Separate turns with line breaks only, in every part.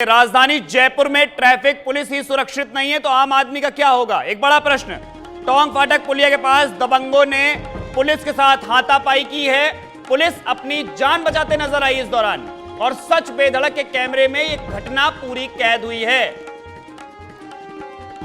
राजधानी जयपुर में traffic police ही सुरक्षित नहीं है तो आम आदमी का क्या होगा, एक बड़ा प्रश्न। टोंक फाटक पुलिया के पास दबंगों ने पुलिस के साथ हाथापाई की है। पुलिस अपनी जान बचाते नजर आई इस दौरान और सच बेधड़क के कैमरे में यह घटना पूरी कैद हुई है।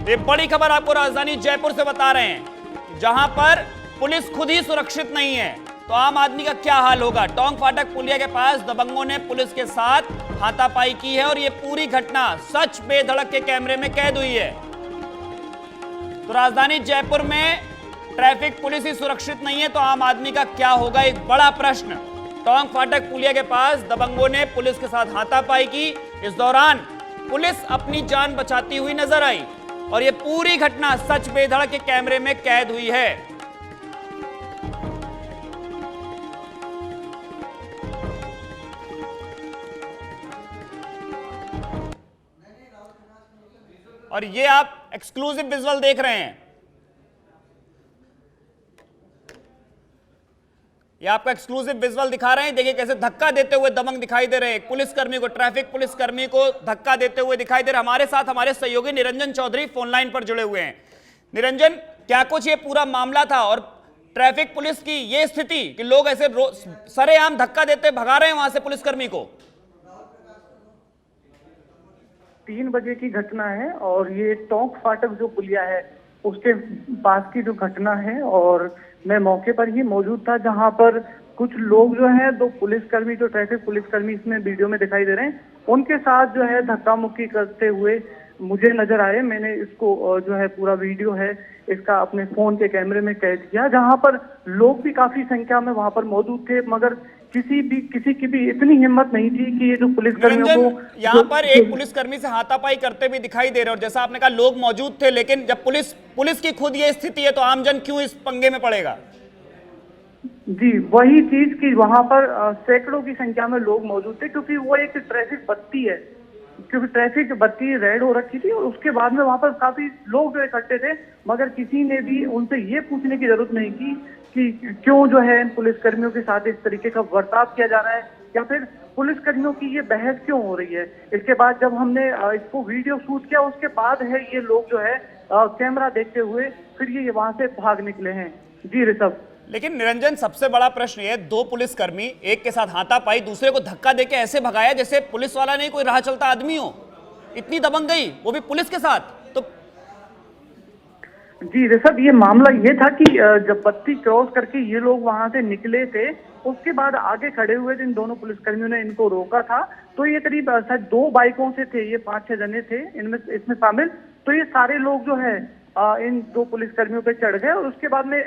ये बड़ी खबर आपको राजधानी जयपुर से बता रहे हैं, जहां पर पुलिस खुद ही सुरक्षित नहीं है तो आम आदमी का क्या हाल होगा। टोंक फाटक पुलिया के पास दबंगों ने पुलिस के साथ हाथापाई की है और यह पूरी घटना सच बेधड़क के कैमरे में कैद हुई है। तो राजधानी जयपुर में ट्रैफिक पुलिस ही सुरक्षित नहीं है तो आम आदमी का क्या होगा, एक बड़ा प्रश्न। टोंक फाटक पुलिया के पास दबंगों ने पुलिस के साथ हाथापाई की। इस दौरान पुलिस अपनी जान बचाती हुई नजर आई और यह पूरी घटना सच बेधड़क के कैमरे में कैद हुई है। और ये आप एक्सक्लूसिव विजुअल देख रहे हैं, ये आपको एक्सक्लूसिव विजुअल दिखा रहे हैं। देखिए कैसे धक्का देते हुए दबंग दिखाई दे रहे हैं। पुलिसकर्मी को, ट्रैफिक पुलिसकर्मी को धक्का देते हुए दिखाई दे रहे हैं। हमारे साथ हमारे सहयोगी निरंजन चौधरी फोन लाइन पर जुड़े हुए हैं। निरंजन, क्या कुछ ये पूरा मामला था और ट्रैफिक पुलिस की ये स्थिति कि लोग ऐसे सरेआम धक्का देते भगा रहे हैं वहां से पुलिसकर्मी को?
3 बजे की घटना है और ये टोंक फाटक जो पुलिया है उसके पास की जो घटना है, और मैं मौके पर ही मौजूद था जहां पर कुछ लोग जो है, 2 पुलिसकर्मी, जो ट्रैफिक पुलिसकर्मी इसमें वीडियो में दिखाई दे रहे हैं, उनके साथ जो है धक्का मुक्की करते हुए मुझे नजर आए। मैंने इसको जो है पूरा वीडियो है इसका अपने फोन के कैमरे में कैद किया, जहां पर लोग भी काफी संख्या में वहां पर मौजूद थे, मगर किसी की भी इतनी हिम्मत नहीं थी कि ये जो पुलिसकर्मियों को
यहाँ पर एक पुलिसकर्मी से हाथापाई करते भी दिखाई दे रहे हैं। और जैसा आपने कहा लोग मौजूद थे, लेकिन जब पुलिस की खुद ये स्थिति है तो आमजन क्यों इस पंगे में पड़ेगा?
जी, वही चीज कि वहां पर सैकड़ों की संख्या में लोग मौजूद थे, क्योंकि वो एक ट्रैफिक बत्ती है, क्योंकि ट्रैफिक बत्ती रेड हो रखी थी और उसके बाद में वहां पर काफी लोग जो इकट्ठे थे, मगर किसी ने भी उनसे ये पूछने की जरूरत नहीं की कि क्यों जो है इन पुलिसकर्मियों के साथ इस तरीके का बर्ताव किया जा रहा है या फिर पुलिसकर्मियों की ये बहस क्यों हो रही है। इसके बाद जब हमने इसको वीडियो शूट किया, उसके बाद है ये लोग जो है कैमरा देखते हुए फिर ये वहां से भाग निकले हैं। जी ऋषभ।
लेकिन निरंजन, सबसे बड़ा प्रश्न ये, 2 पुलिसकर्मी एक के साथ हाथापाई, दूसरे को धक्का देके ऐसे भगाया जैसे पुलिस वाला नहीं कोई राह चलता आदमी हो। इतनी दबंगई, वो भी पुलिस के साथ। तो
जी ऋषभ, ये मामला ये था कि जब बत्ती क्रॉस करके ये लोग वहां से निकले थे, उसके बाद आगे खड़े हुए इन दोनों पुलिसकर्मियों ने इनको रोका था। तो ये करीब शायद 2 बाइकों से थे, ये 5-6 जने थे इसमें शामिल। तो ये सारे लोग जो है इन 2 पुलिसकर्मियों पे चढ़ गए और उसके बाद में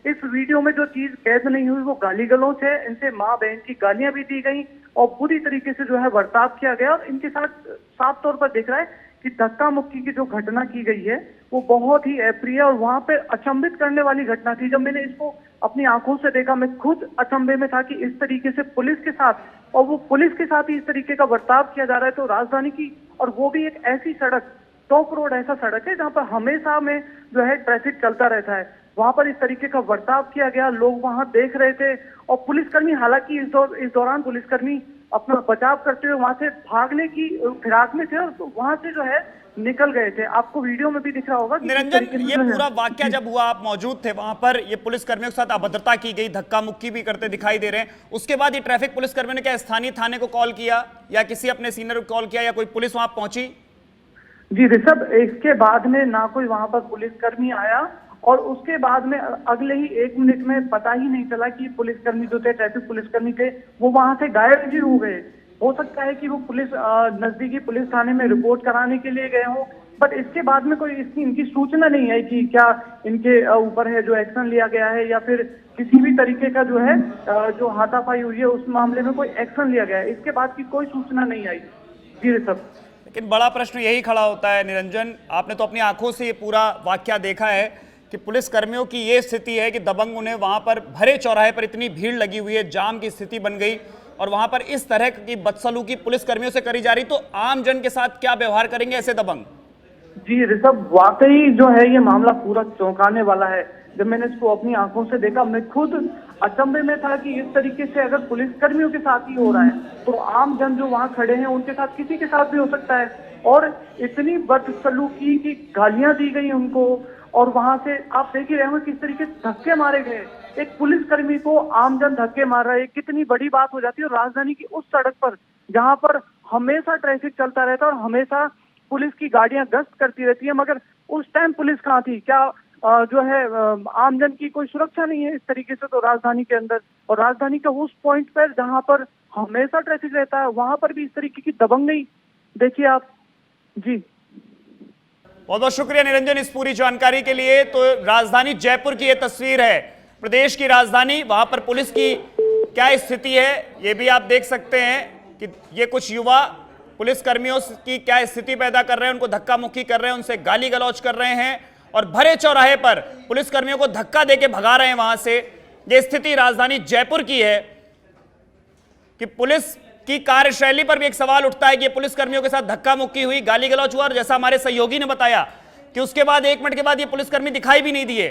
इस वीडियो में जो चीज कैद नहीं हुई वो गाली गलौज है। इनसे माँ बहन की गालियां भी दी गई और पूरी तरीके से जो है बर्ताव किया गया। और इनके साथ साफ तौर पर दिख रहा है कि धक्का मुक्की की जो घटना की गई है वो बहुत ही अप्रिय और वहां पे अचंभित करने वाली घटना थी। जब मैंने इसको अपनी आंखों से देखा, मैं खुद अचंभे में था कि इस तरीके से पुलिस के साथ, और वो पुलिस के साथ ही इस तरीके का बर्ताव किया जा रहा है। तो राजधानी की, और वो भी एक ऐसी सड़क, टोंक रोड ऐसा सड़क है जहां पर हमेशा में जो है ट्रैफिक चलता रहता है, वहां पर इस तरीके का बर्ताव किया गया। लोग वहां देख रहे थे और पुलिसकर्मी, हालांकि इस दौरान पुलिसकर्मी अपना बचाव करते हुए वहां से भागने की फिराक में थे और तो वहां से जो है निकल गए थे। आपको वीडियो में भी दिख रहा होगा।
निरंजन, ये पूरा वाकया जब हुआ, आप मौजूद थे वहां पर, ये पुलिसकर्मियों के साथ अभद्रता की गई, धक्का मुक्की भी करते दिखाई दे रहे हैं। उसके बाद ये ट्रैफिक पुलिसकर्मियों ने क्या स्थानीय थाने को कॉल किया या किसी अपने सीनियर को कॉल किया या कोई पुलिस वहां पहुंची?
जी ऋषभ, इसके बाद में ना कोई वहां पर पुलिसकर्मी आया और उसके बाद में अगले ही 1 मिनट में पता ही नहीं चला कि पुलिसकर्मी जो थे, ट्रैफिक पुलिसकर्मी थे, वो वहां से गायब ही हो गए। हो सकता है कि वो नजदीकी पुलिस थाने में रिपोर्ट कराने के लिए गए हों, बट इसके बाद में कोई इनकी सूचना नहीं आई कि क्या इनके ऊपर है जो एक्शन लिया गया है या फिर किसी भी तरीके का जो है जो हाथापाई हुई है उस मामले में कोई एक्शन लिया गया है। इसके बाद की कोई सूचना नहीं आई। जी ऋषभ।
लेकिन बड़ा प्रश्न यही खड़ा होता है निरंजन, आपने तो अपनी आंखों से ये पूरा वाकया देखा है कि पुलिसकर्मियों की ये स्थिति है कि दबंग उन्हें वहां पर भरे चौराहे पर इतनी भीड़ लगी हुई है, जाम की स्थिति बन गई और वहां पर इस तरह की बदसलूकी पुलिसकर्मियों से करी जा रही, तो आम जन के साथ क्या व्यवहार करेंगे ऐसे दबंग?
जी ऋषभ, वाकई जो है ये मामला पूरा चौंकाने वाला है। जब मैंने इसको अपनी आंखों से देखा, मैं खुद अचंभे में था कि इस तरीके से अगर पुलिस कर्मियों के साथ ही हो रहा है तो आम जन जो वहां खड़े हैं उनके साथ किसी के साथ भी हो सकता है। और इतनी बदसलूकी की गालियां दी गई उनको, और वहां से आप देख ही रहे हो किस तरीके से धक्के मारे गए। एक पुलिसकर्मी को आमजन धक्के मार रहा है, कितनी बड़ी बात हो जाती है। और राजधानी की उस सड़क पर जहां पर हमेशा ट्रैफिक चलता रहता है और हमेशा पुलिस की गाड़ियां गश्त करती रहती है, मगर उस टाइम पुलिस कहाँ थी? क्या जो है आमजन की कोई सुरक्षा नहीं है इस तरीके से तो राजधानी के अंदर। और राजधानी के उस पॉइंट पर जहां पर हमेशा ट्रैफिक रहता है वहां पर भी इस तरीके की दबंगई देखिए आप। जी
बहुत बहुत शुक्रिया निरंजन इस पूरी जानकारी के लिए। तो राजधानी जयपुर की यह तस्वीर है, प्रदेश की राजधानी, वहां पर पुलिस की क्या स्थिति है ये भी आप देख सकते हैं कि ये कुछ युवा पुलिस कर्मियों की क्या स्थिति पैदा कर रहे हैं, उनको धक्का मुक्की कर रहे हैं, उनसे गाली गलौज कर रहे हैं और भरे चौराहे पर पुलिस कर्मियों को धक्का देके भगा रहे हैं वहां से। ये स्थिति राजधानी जयपुर की है कि पुलिस की कार्यशैली पर भी एक सवाल उठता है कि पुलिस कर्मियों के साथ धक्का मुक्की हुई, गाली गलौज हुआ, और जैसा हमारे सहयोगी ने बताया कि उसके बाद 1 मिनट के बाद ये पुलिसकर्मी दिखाई भी नहीं दिए।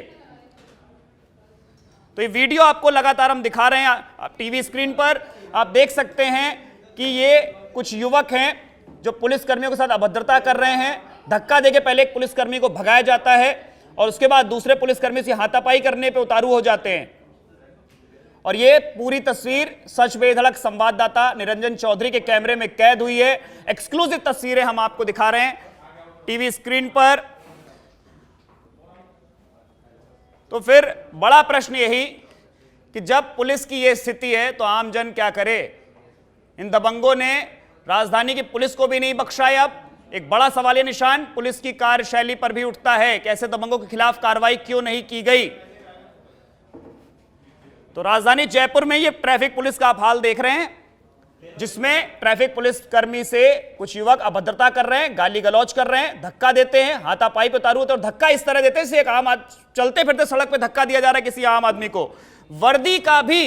तो ये वीडियो आपको लगातार हम दिखा रहे हैं टीवी स्क्रीन पर, आप देख सकते हैं कि ये कुछ युवक हैं जो पुलिसकर्मियों के साथ अभद्रता कर रहे हैं। धक्का देके पहले एक पुलिसकर्मी को भगाया जाता है और उसके बाद दूसरे पुलिसकर्मी से हाथापाई करने पे उतारू हो जाते हैं। और ये पूरी तस्वीर सच बेधड़क संवाददाता निरंजन चौधरी के कैमरे में कैद हुई है। एक्सक्लूसिव तस्वीरें हम आपको दिखा रहे हैं टीवी स्क्रीन पर। तो फिर बड़ा प्रश्न यही कि जब पुलिस की यह स्थिति है तो आम जन क्या करे? इन दबंगों ने राजधानी की पुलिस को भी नहीं बख्शा है। अब एक बड़ा सवालिया निशान पुलिस की कार्यशैली पर भी उठता है कि ऐसे दबंगों के खिलाफ कार्रवाई क्यों नहीं की गई। तो राजधानी जयपुर में ये ट्रैफिक पुलिस का आप हाल देख रहे हैं, जिसमें ट्रैफिक पुलिस कर्मी से कुछ युवक अभद्रता कर रहे हैं, गाली गलौज कर रहे हैं, धक्का देते हैं, हाथापाई पे उतारू होते हैं। और धक्का इस तरह देते हैं एक आम चलते फिरते सड़क पे धक्का दिया जा रहा है किसी आम आदमी को। वर्दी का भी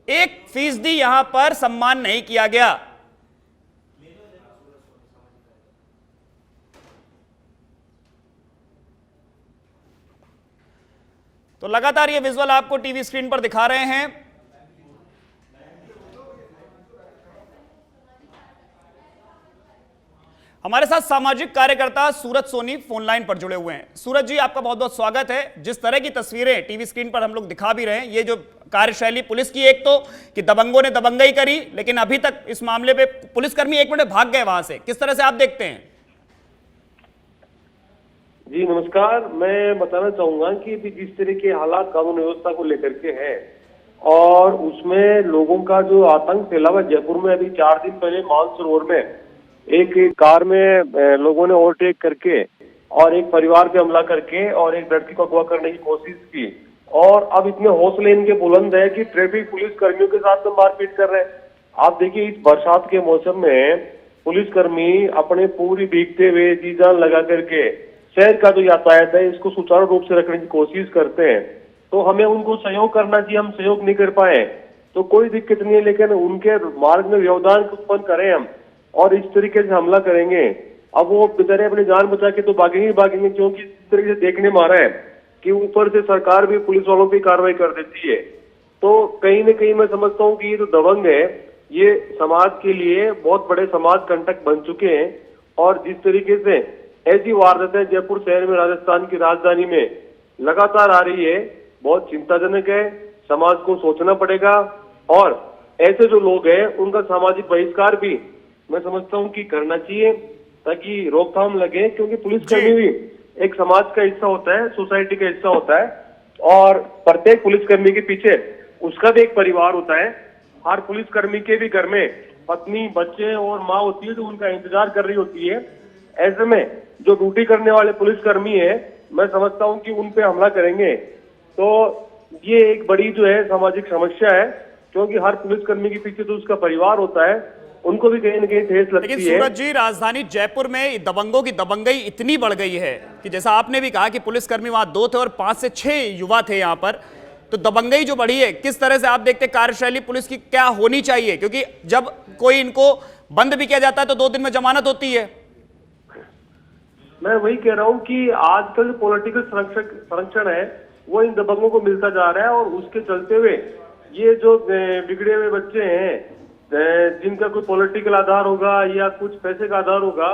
1% यहां पर सम्मान नहीं किया गया। तो लगातार ये विजुअल आपको टीवी स्क्रीन पर दिखा रहे हैं। हमारे साथ सामाजिक कार्यकर्ता सूरज सोनी फोन लाइन पर जुड़े हुए हैं। सूरज जी, आपका बहुत बहुत स्वागत है। जिस तरह की तस्वीरें टीवी स्क्रीन पर हम लोग दिखा भी रहे हैं, ये जो कार्यशैली पुलिस की, एक तो कि दबंगों ने दबंगई करी, लेकिन अभी तक इस मामले पे पुलिसकर्मी 1 मिनट भाग गए वहां से, किस तरह से आप देखते हैं?
जी नमस्कार। मैं बताना चाहूंगा कि जिस तरह के हालात कानून व्यवस्था को लेकर के हैं और उसमें लोगों का जो आतंक फैला हुआ जयपुर में, अभी 4 दिन पहले मानसरोवर में एक कार में लोगों ने ओवरटेक करके और एक परिवार पे हमला करके और एक लड़की को अगवा करने की कोशिश की, और अब इतने हौसले इनके बुलंद है कि ट्रैफिक पुलिस कर्मियों के साथ में मारपीट कर रहे हैं। आप देखिए, इस बरसात के मौसम में पुलिसकर्मी अपने पूरी भीगते हुए जी जान लगा करके शहर का जो यातायात है इसको सुचारू रूप से रखने की कोशिश करते हैं। तो हमें उनको सहयोग करना चाहिए। हम सहयोग नहीं कर पाए तो कोई दिक्कत नहीं है, लेकिन उनके मार्ग में व्यवधान उत्पन्न करें हम और इस तरीके से हमला करेंगे। अब वो बेचारे अपनी जान बचा के तो भागेंगे, क्योंकि इस तरीके से देखने में आ रहा है कि ऊपर से सरकार भी पुलिस वालों पर कार्रवाई कर देती है। तो कहीं न कहीं मैं समझता हूँ कि ये जो दबंग है ये समाज के लिए बहुत बड़े समाज कंटक बन चुके हैं। और जिस तरीके से ऐसी वारदातें जयपुर शहर में, राजस्थान की राजधानी में लगातार आ रही है, बहुत चिंताजनक है। समाज को सोचना पड़ेगा और ऐसे जो लोग हैं उनका सामाजिक बहिष्कार भी मैं समझता हूं कि करना चाहिए ताकि रोकथाम लगे, क्योंकि पुलिसकर्मी भी एक समाज का हिस्सा होता है, सोसाइटी का हिस्सा होता है और प्रत्येक पुलिसकर्मी के पीछे उसका भी एक परिवार होता है। हर पुलिसकर्मी के भी घर में पत्नी, बच्चे और माँ होती है जो उनका इंतजार कर रही होती है। ऐसे में जो ड्यूटी करने वाले पुलिसकर्मी है, मैं समझता हूं कि उन पे हमला करेंगे तो ये एक बड़ी जो है सामाजिक समस्या है, क्योंकि हर पुलिसकर्मी के पीछे तो उसका परिवार होता है, उनको भी कहीं न कहीं ठेस लगती है।
लेकिन सूरज जी, राजधानी जयपुर में दबंगों की दबंगई इतनी बढ़ गई है कि जैसा आपने भी कहा कि पुलिसकर्मी वहां 2 थे और 5 से 6 युवा थे यहां पर, तो दबंगई जो बढ़ी है, किस तरह से आप देखते हैं कार्यशैली पुलिस की क्या होनी चाहिए? क्योंकि जब कोई इनको बंद भी किया जाता है तो 2 दिन में जमानत होती है।
मैं वही कह रहा हूँ कि आजकल पॉलिटिकल संरक्षण है वो इन दबंगों को मिलता जा रहा है। और उसके चलते हुए ये जो बिगड़े हुए बच्चे हैं, जिनका कोई पॉलिटिकल आधार होगा या कुछ पैसे का आधार होगा,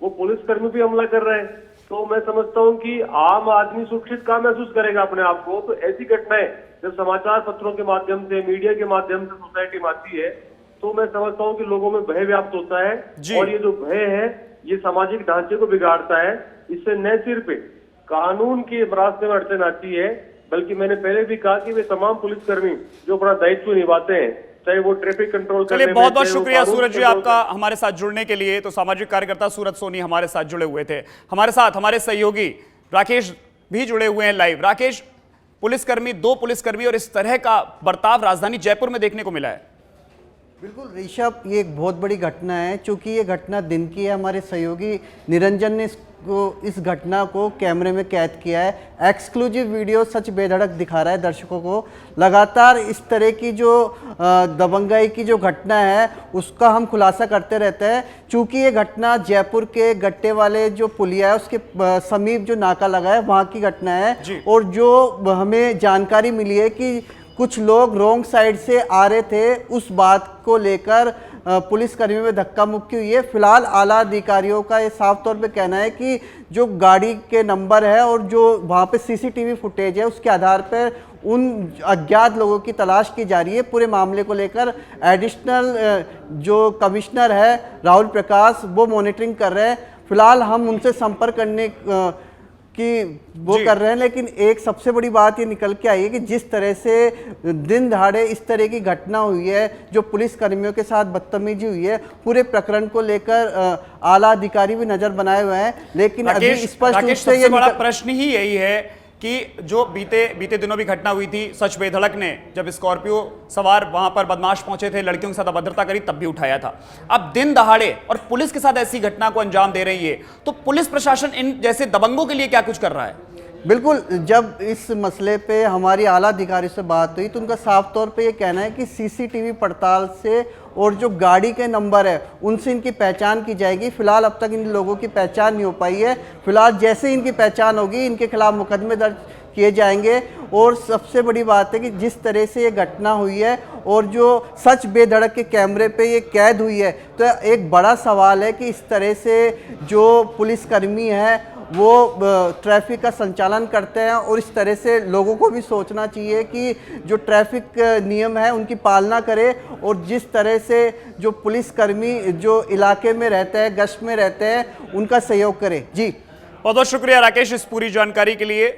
वो पुलिसकर्मी भी हमला कर रहे हैं। तो मैं समझता हूं कि आम आदमी सुरक्षित कहाँ महसूस करेगा अपने आप को। तो ऐसी घटनाएं जब समाचार पत्रों के माध्यम से, मीडिया के माध्यम से सोसाइटी में आती है, तो मैं समझता हूं कि लोगों में भय व्याप्त होता है। और ये जो भय है, ये सामाजिक ढांचे को बिगाड़ता है। इससे न सिर्फ कानून के रास्ते में अड़चन आती है, बल्कि मैंने पहले भी कहा कि वे तमाम पुलिसकर्मी जो अपना दायित्व निभाते हैं, चाहे वो ट्रैफिक कंट्रोल करने में,
बहुत बहुत शुक्रिया सूरज जी आपका हमारे साथ जुड़ने के लिए। तो सामाजिक कार्यकर्ता सूरज सोनी हमारे साथ जुड़े हुए थे। हमारे साथ हमारे सहयोगी राकेश भी जुड़े हुए हैं लाइव। राकेश, पुलिसकर्मी, 2 पुलिसकर्मी और इस तरह का बर्ताव राजधानी जयपुर में देखने को मिला है।
बिल्कुल ऋषभ, ये एक बहुत बड़ी घटना है। चूंकि ये घटना दिन की है, हमारे सहयोगी निरंजन ने इस घटना को कैमरे में कैद किया है। एक्सक्लूसिव वीडियो सच बेधड़क दिखा रहा है दर्शकों को। लगातार इस तरह की जो दबंगाई की जो घटना है उसका हम खुलासा करते रहते हैं। चूंकि ये घटना जयपुर के गट्टे वाले जो पुलिया है उसके समीप जो नाका लगा है वहाँ की घटना है। और जो हमें जानकारी मिली है कि कुछ लोग रॉन्ग साइड से आ रहे थे, उस बात को लेकर पुलिस कर्मियों में धक्का मुक्की हुई है। फिलहाल आला अधिकारियों का ये साफ तौर पे कहना है कि जो गाड़ी के नंबर है और जो वहाँ पे सीसीटीवी फुटेज है उसके आधार पर उन अज्ञात लोगों की तलाश की जा रही है। पूरे मामले को लेकर एडिशनल जो कमिश्नर है राहुल प्रकाश, वो मॉनिटरिंग कर रहे हैं। फिलहाल हम उनसे संपर्क करने कि वो कर रहे हैं, लेकिन एक सबसे बड़ी बात ये निकल के आई है कि जिस तरह से दिन दहाड़े इस तरह की घटना हुई है, जो पुलिस कर्मियों के साथ बदतमीजी हुई है, पूरे प्रकरण को लेकर आला अधिकारी भी नजर बनाए हुए हैं। लेकिन अभी स्पष्ट रूप से ये
बड़ा प्रश्न ही यही है कि जो बीते दिनों भी घटना हुई थी सच बेधड़क ने, जब स्कॉर्पियो सवार वहां पर बदमाश पहुंचे थे, लड़कियों के साथ अभद्रता करी, तब भी उठाया था। अब दिन दहाड़े और पुलिस के साथ ऐसी घटना को अंजाम दे रही है, तो पुलिस प्रशासन इन जैसे दबंगों के लिए क्या कुछ कर रहा है?
बिल्कुल, जब इस मसले पे हमारी आला अधिकारी से बात हुई तो उनका साफ तौर पे ये कहना है कि सीसीटीवी पड़ताल से और जो गाड़ी के नंबर है उनसे इनकी पहचान की जाएगी। फिलहाल अब तक इन लोगों की पहचान नहीं हो पाई है। फिलहाल जैसे ही इनकी पहचान होगी इनके खिलाफ मुकदमे दर्ज किए जाएंगे। और सबसे बड़ी बात है कि जिस तरह से ये घटना हुई है और जो सच बेधड़क के कैमरे पे ये कैद हुई है, तो एक बड़ा सवाल है कि इस तरह से जो पुलिसकर्मी है वो ट्रैफिक का संचालन करते हैं। और इस तरह से लोगों को भी सोचना चाहिए कि जो ट्रैफिक नियम है उनकी पालना करे। और जिस तरह से जो पुलिसकर्मी जो इलाके में रहते हैं, गश्त में रहते हैं, उनका सहयोग करे। जी
बहुत बहुत शुक्रिया राकेश इस पूरी जानकारी के लिए।